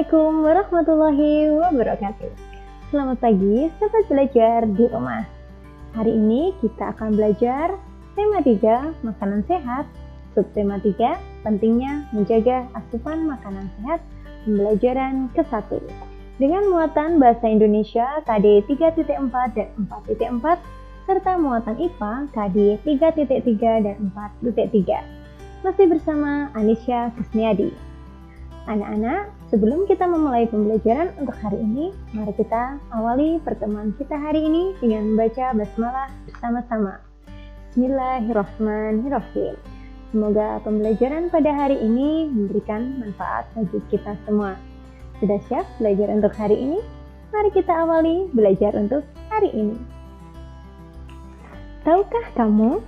Assalamualaikum warahmatullahi wabarakatuh. Selamat pagi, sahabat belajar di rumah. Hari ini kita akan belajar tema 3, makanan sehat. Subtema 3, pentingnya menjaga asupan makanan sehat, pembelajaran ke-1. Dengan muatan Bahasa Indonesia KD 3.4 dan 4.4, serta muatan IPA KD 3.3 dan 4.3. Masih bersama Anisya Kusniadi. Anak-anak, sebelum kita memulai pembelajaran untuk hari ini, mari kita awali pertemuan kita hari ini dengan membaca basmalah bersama-sama. Bismillahirrahmanirrahim. Semoga pembelajaran pada hari ini memberikan manfaat bagi kita semua. Sudah siap belajar untuk hari ini? Mari kita awali belajar untuk hari ini. Tahukah kamu?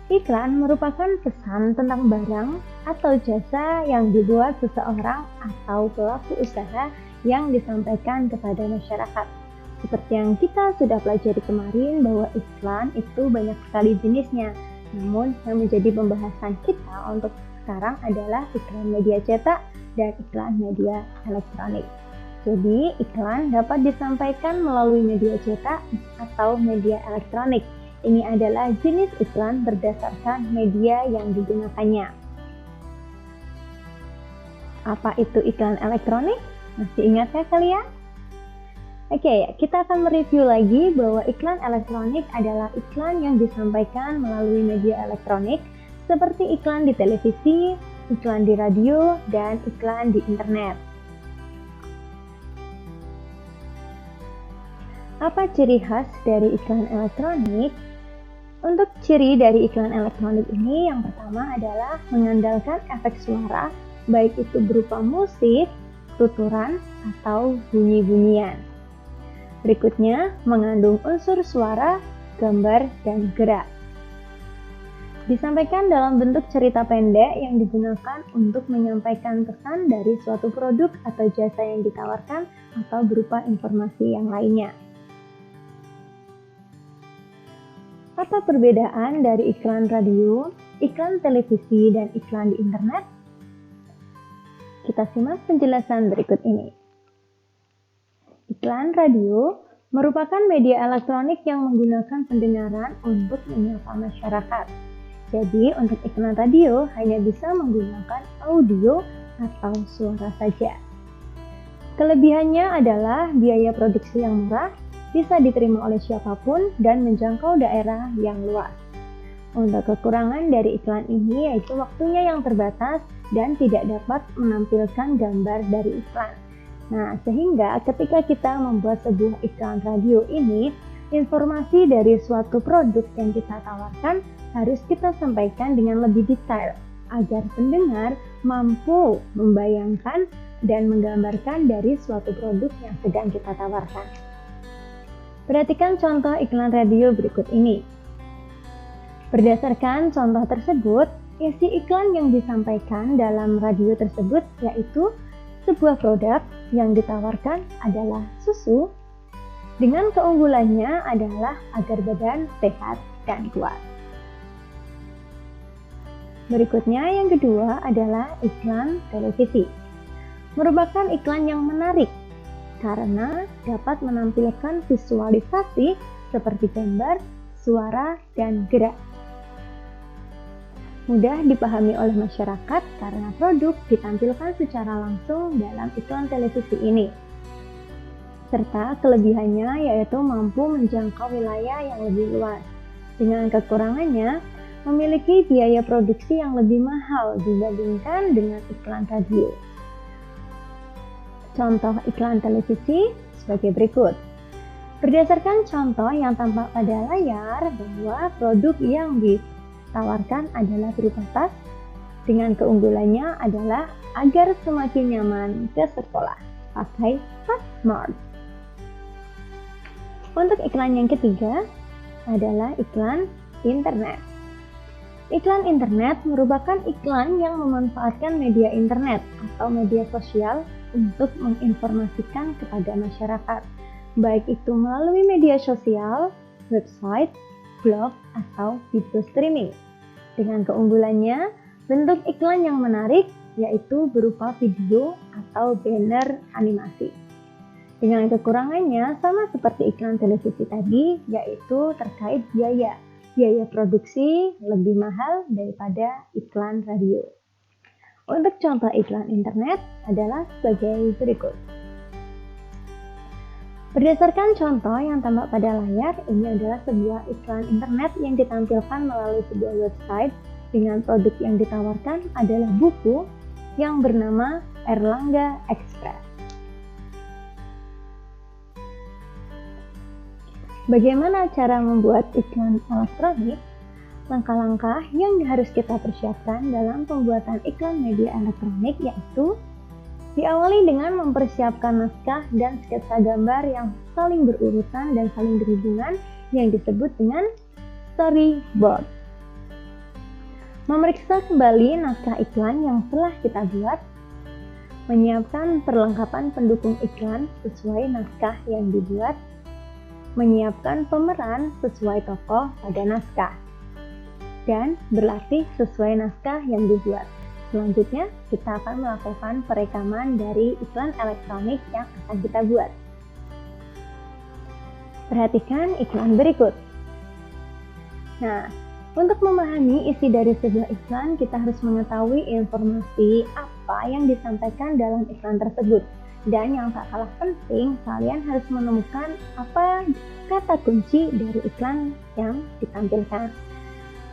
Iklan merupakan pesan tentang barang atau jasa yang dibuat seseorang atau pelaku usaha yang disampaikan kepada masyarakat. Seperti yang kita sudah pelajari kemarin bahwa iklan itu banyak sekali jenisnya. Namun yang menjadi pembahasan kita untuk sekarang adalah iklan media cetak dan iklan media elektronik. Jadi iklan dapat disampaikan melalui media cetak atau media elektronik. Ini adalah jenis iklan berdasarkan media yang digunakannya. Apa itu iklan elektronik? Masih ingat ya kalian? Oke, kita akan mereview lagi bahwa iklan elektronik adalah iklan yang disampaikan melalui media elektronik seperti iklan di televisi, iklan di radio, dan iklan di internet. Apa ciri khas dari iklan elektronik? Untuk ciri dari iklan elektronik ini, yang pertama adalah mengandalkan efek suara, baik itu berupa musik, tuturan, atau bunyi-bunyian. Berikutnya, mengandung unsur suara, gambar, dan gerak. Disampaikan dalam bentuk cerita pendek yang digunakan untuk menyampaikan pesan dari suatu produk atau jasa yang ditawarkan atau berupa informasi yang lainnya. Apa perbedaan dari iklan radio, iklan televisi, dan iklan di internet? Kita simak penjelasan berikut ini. Iklan radio merupakan media elektronik yang menggunakan pendengaran untuk menyapa masyarakat. Jadi, untuk iklan radio hanya bisa menggunakan audio atau suara saja. Kelebihannya adalah biaya produksi yang murah, bisa diterima oleh siapapun dan menjangkau daerah yang luas. Untuk kekurangan dari iklan ini yaitu waktunya yang terbatas dan tidak dapat menampilkan gambar dari iklan. Nah, sehingga ketika kita membuat sebuah iklan radio ini, informasi dari suatu produk yang kita tawarkan harus kita sampaikan dengan lebih detail agar pendengar mampu membayangkan dan menggambarkan dari suatu produk yang sedang kita tawarkan. Perhatikan contoh iklan radio berikut ini. Berdasarkan contoh tersebut, isi iklan yang disampaikan dalam radio tersebut yaitu sebuah produk yang ditawarkan adalah susu dengan keunggulannya adalah agar badan sehat dan kuat. Berikutnya yang kedua adalah iklan televisi. Merupakan iklan yang menarik karena dapat menampilkan visualisasi seperti gambar, suara, dan gerak. Mudah dipahami oleh masyarakat karena produk ditampilkan secara langsung dalam iklan televisi ini. Serta kelebihannya yaitu mampu menjangkau wilayah yang lebih luas. Dengan kekurangannya, memiliki biaya produksi yang lebih mahal dibandingkan dengan iklan radio. Contoh iklan televisi sebagai berikut. Berdasarkan contoh yang tampak pada layar bahwa produk yang ditawarkan adalah berupa tas dengan keunggulannya adalah agar semakin nyaman ke sekolah. Pakai tas smart. Untuk iklan yang ketiga adalah iklan internet. Iklan internet merupakan iklan yang memanfaatkan media internet atau media sosial untuk menginformasikan kepada masyarakat, baik itu melalui media sosial, website, blog, atau video streaming. Dengan keunggulannya, bentuk iklan yang menarik, yaitu berupa video atau banner animasi. Dengan kekurangannya sama seperti iklan televisi tadi, yaitu terkait biaya. Biaya produksi lebih mahal daripada iklan radio. Untuk contoh iklan internet adalah sebagai berikut. Berdasarkan contoh yang tampak pada layar, ini adalah sebuah iklan internet yang ditampilkan melalui sebuah website dengan produk yang ditawarkan adalah buku yang bernama Erlangga Express. Bagaimana cara membuat iklan elektronik? Langkah-langkah yang harus kita persiapkan dalam pembuatan iklan media elektronik yaitu diawali dengan mempersiapkan naskah dan sketsa gambar yang saling berurutan dan saling berhubungan yang disebut dengan storyboard. Memeriksa kembali naskah iklan yang telah kita buat, menyiapkan perlengkapan pendukung iklan sesuai naskah yang dibuat, menyiapkan pemeran sesuai tokoh pada naskah, dan berlatih sesuai naskah yang dibuat. Selanjutnya, kita akan melakukan perekaman dari iklan elektronik yang akan kita buat. Perhatikan iklan berikut. Nah, untuk memahami isi dari sebuah iklan, kita harus mengetahui informasi apa yang disampaikan dalam iklan tersebut. Dan yang tak kalah penting, kalian harus menemukan apa kata kunci dari iklan yang ditampilkan.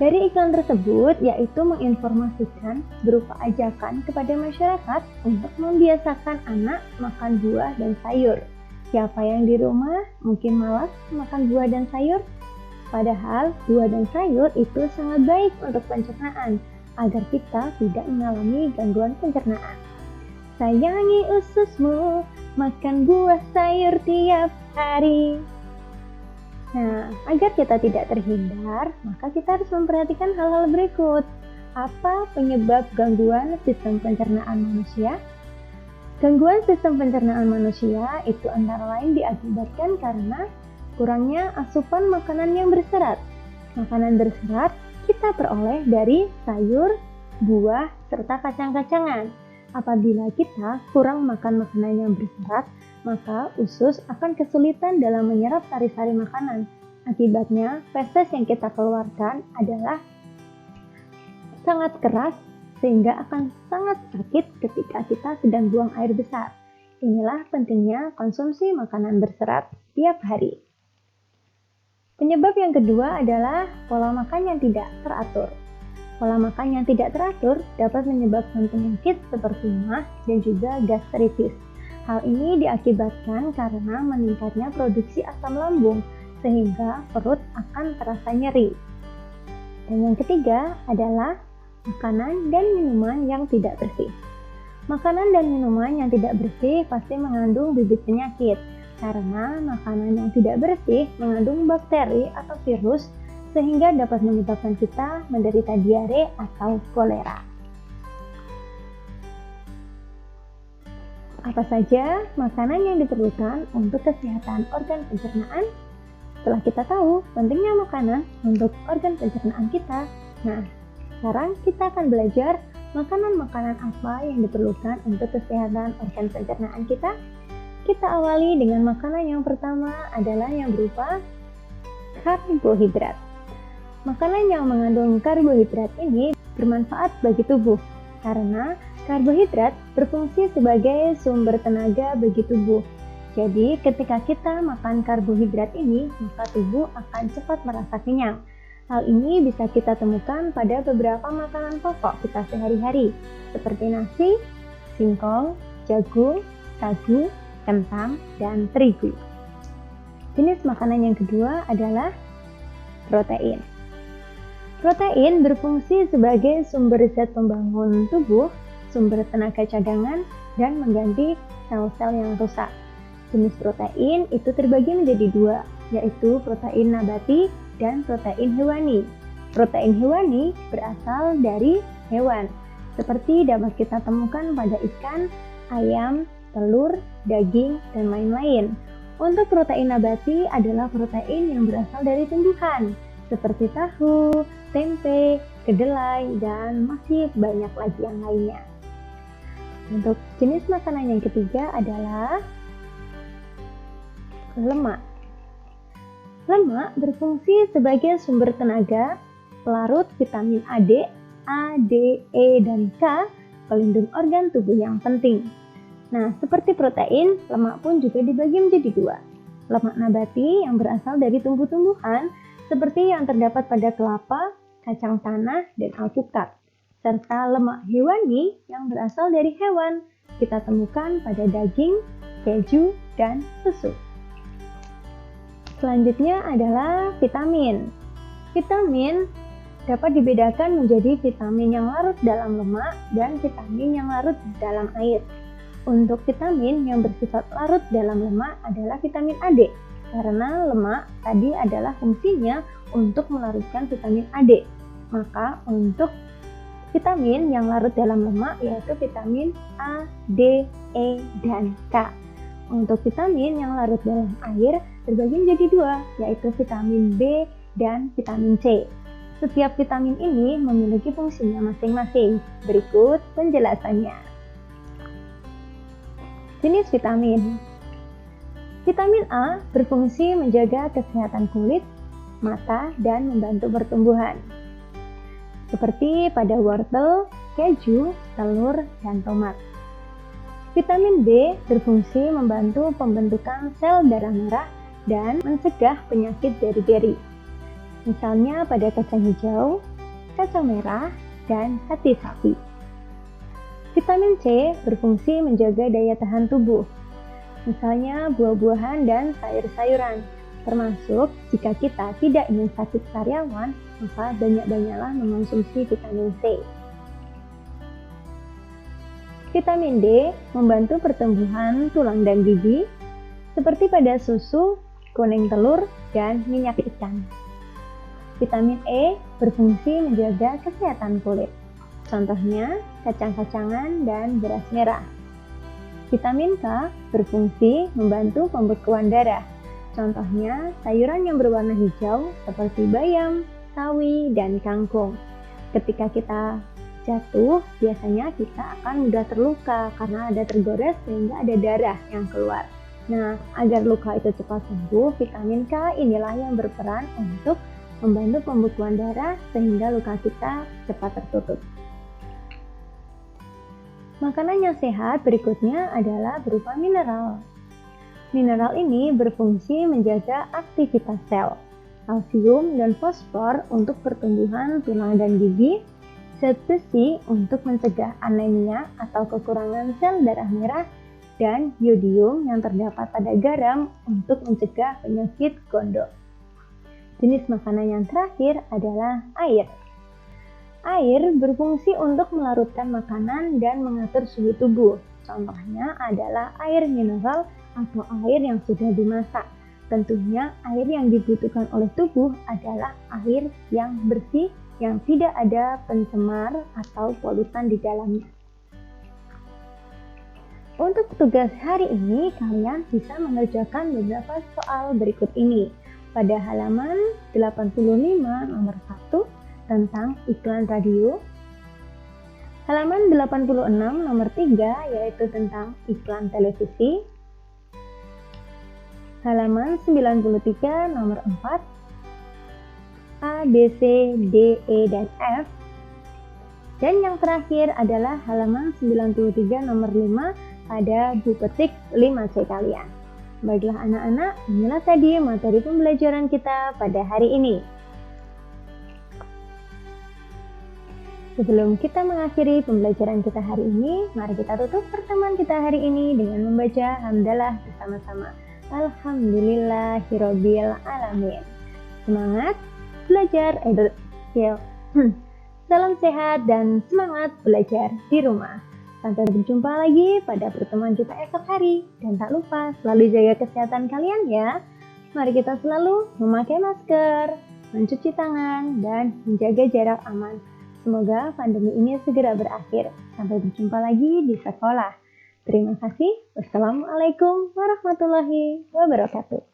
Dari iklan tersebut, yaitu menginformasikan berupa ajakan kepada masyarakat untuk membiasakan anak makan buah dan sayur. Siapa yang di rumah mungkin malas makan buah dan sayur? Padahal buah dan sayur itu sangat baik untuk pencernaan, agar kita tidak mengalami gangguan pencernaan. Sayangi ususmu, makan buah sayur tiap hari. Nah, agar kita tidak terhindar, maka kita harus memperhatikan hal-hal berikut. Apa penyebab gangguan sistem pencernaan manusia? Gangguan sistem pencernaan manusia itu antara lain diakibatkan karena kurangnya asupan makanan yang berserat. Makanan berserat kita peroleh dari sayur, buah, serta kacang-kacangan. Apabila kita kurang makan makanan yang berserat, maka usus akan kesulitan dalam menyerap sari-sari makanan. Akibatnya, feses yang kita keluarkan adalah sangat keras sehingga akan sangat sakit ketika kita sedang buang air besar. Inilah pentingnya konsumsi makanan berserat tiap hari. Penyebab yang kedua adalah pola makan yang tidak teratur. Pola makan yang tidak teratur dapat menyebabkan penyakit seperti MAS dan juga gastritis. Hal ini diakibatkan karena meningkatnya produksi asam lambung, sehingga perut akan terasa nyeri. Dan yang ketiga adalah makanan dan minuman yang tidak bersih. Makanan dan minuman yang tidak bersih pasti mengandung bibit penyakit, karena makanan yang tidak bersih mengandung bakteri atau virus sehingga dapat menyebabkan kita menderita diare atau kolera. Apa saja makanan yang diperlukan untuk kesehatan organ pencernaan? Setelah kita tahu pentingnya makanan untuk organ pencernaan kita, nah sekarang kita akan belajar makanan-makanan apa yang diperlukan untuk kesehatan organ pencernaan kita. Kita awali dengan makanan yang pertama adalah yang berupa karbohidrat. Makanan yang mengandung karbohidrat ini bermanfaat bagi tubuh karena karbohidrat berfungsi sebagai sumber tenaga bagi tubuh. Jadi ketika kita makan karbohidrat ini, maka tubuh akan cepat merasa kenyang. Hal ini bisa kita temukan pada beberapa makanan pokok kita sehari-hari, seperti nasi, singkong, jagung, sagu, kentang, dan terigu. Jenis makanan yang kedua adalah protein. Protein berfungsi sebagai sumber zat pembangun tubuh, sumber tenaga cadangan, dan mengganti sel-sel yang rusak. Jenis protein itu terbagi menjadi dua, yaitu protein nabati dan protein hewani. Protein hewani berasal dari hewan, seperti dapat kita temukan pada ikan, ayam, telur, daging, dan lain-lain. Untuk protein nabati adalah protein yang berasal dari tumbuhan, seperti tahu, tempe, kedelai, dan masih banyak lagi yang lainnya. Untuk jenis makanan yang ketiga adalah lemak. Lemak berfungsi sebagai sumber tenaga, pelarut vitamin A, D, E, dan K, pelindung organ tubuh yang penting. Nah, seperti protein, lemak pun juga dibagi menjadi dua. Lemak nabati yang berasal dari tumbuh-tumbuhan, seperti yang terdapat pada kelapa, kacang tanah, dan alpukat. Serta lemak hewani yang berasal dari hewan, kita temukan pada daging, keju, dan susu. Selanjutnya adalah vitamin. Vitamin dapat dibedakan menjadi vitamin yang larut dalam lemak dan vitamin yang larut dalam air. Untuk vitamin yang bersifat larut dalam lemak adalah vitamin A, D, karena lemak tadi adalah fungsinya untuk melarutkan vitamin A, D. Maka untuk vitamin yang larut dalam lemak yaitu vitamin A, D, E, dan K. Untuk vitamin yang larut dalam air terbagi menjadi dua, yaitu vitamin B dan vitamin C. Setiap vitamin ini memiliki fungsinya masing-masing. Berikut penjelasannya. Jenis vitamin. Vitamin A berfungsi menjaga kesehatan kulit, mata, dan membantu pertumbuhan. Seperti pada wortel, keju, telur, dan tomat. Vitamin B berfungsi membantu pembentukan sel darah merah dan mencegah penyakit beri-beri. Misalnya pada kacang hijau, kacang merah, dan hati sapi. Vitamin C berfungsi menjaga daya tahan tubuh. Misalnya buah-buahan dan sayur-sayuran. Termasuk jika kita tidak ingin sakit sariawan, maka banyak-banyaklah mengonsumsi vitamin C. Vitamin D membantu pertumbuhan tulang dan gigi, seperti pada susu, kuning telur, dan minyak ikan. Vitamin E berfungsi menjaga kesehatan kulit, contohnya kacang-kacangan dan beras merah. Vitamin K berfungsi membantu pembekuan darah, contohnya sayuran yang berwarna hijau seperti bayam, sawi, dan kangkung. Ketika kita jatuh, biasanya kita akan mudah terluka karena ada tergores sehingga ada darah yang keluar. Nah, agar luka itu cepat sembuh, vitamin K inilah yang berperan untuk membantu pembekuan darah sehingga luka kita cepat tertutup. Makanan yang sehat berikutnya adalah berupa mineral. Mineral ini berfungsi menjaga aktivitas sel, kalsium dan fosfor untuk pertumbuhan tulang dan gigi, zat besi untuk mencegah anemia atau kekurangan sel darah merah, dan yodium yang terdapat pada garam untuk mencegah penyakit gondok. Jenis makanan yang terakhir adalah air. Air berfungsi untuk melarutkan makanan dan mengatur suhu tubuh. Contohnya adalah air mineral atau air yang sudah dimasak. Tentunya air yang dibutuhkan oleh tubuh adalah air yang bersih, yang tidak ada pencemar atau polutan di dalamnya. Untuk tugas hari ini, kalian bisa mengerjakan beberapa soal berikut ini. Pada halaman 85 nomor 1 tentang iklan radio. Halaman 86 nomor 3 yaitu tentang iklan televisi. Halaman 93 nomor 4 A, B, C, D, E, dan F. Dan yang terakhir adalah halaman 93 nomor 5 pada buku petik 5C kalian. Baiklah anak-anak, inilah tadi materi pembelajaran kita pada hari ini. Sebelum kita mengakhiri pembelajaran kita hari ini, mari kita tutup pertemuan kita hari ini dengan membaca hamdalah bersama-sama. Alhamdulillahirabbil alamin. Semangat belajar, salam sehat dan semangat belajar di rumah. Sampai berjumpa lagi pada pertemuan kita esok hari. Dan tak lupa selalu jaga kesehatan kalian ya. Mari kita selalu memakai masker, mencuci tangan, dan menjaga jarak aman. Semoga pandemi ini segera berakhir. Sampai berjumpa lagi di sekolah. Terima kasih. Wassalamualaikum warahmatullahi wabarakatuh.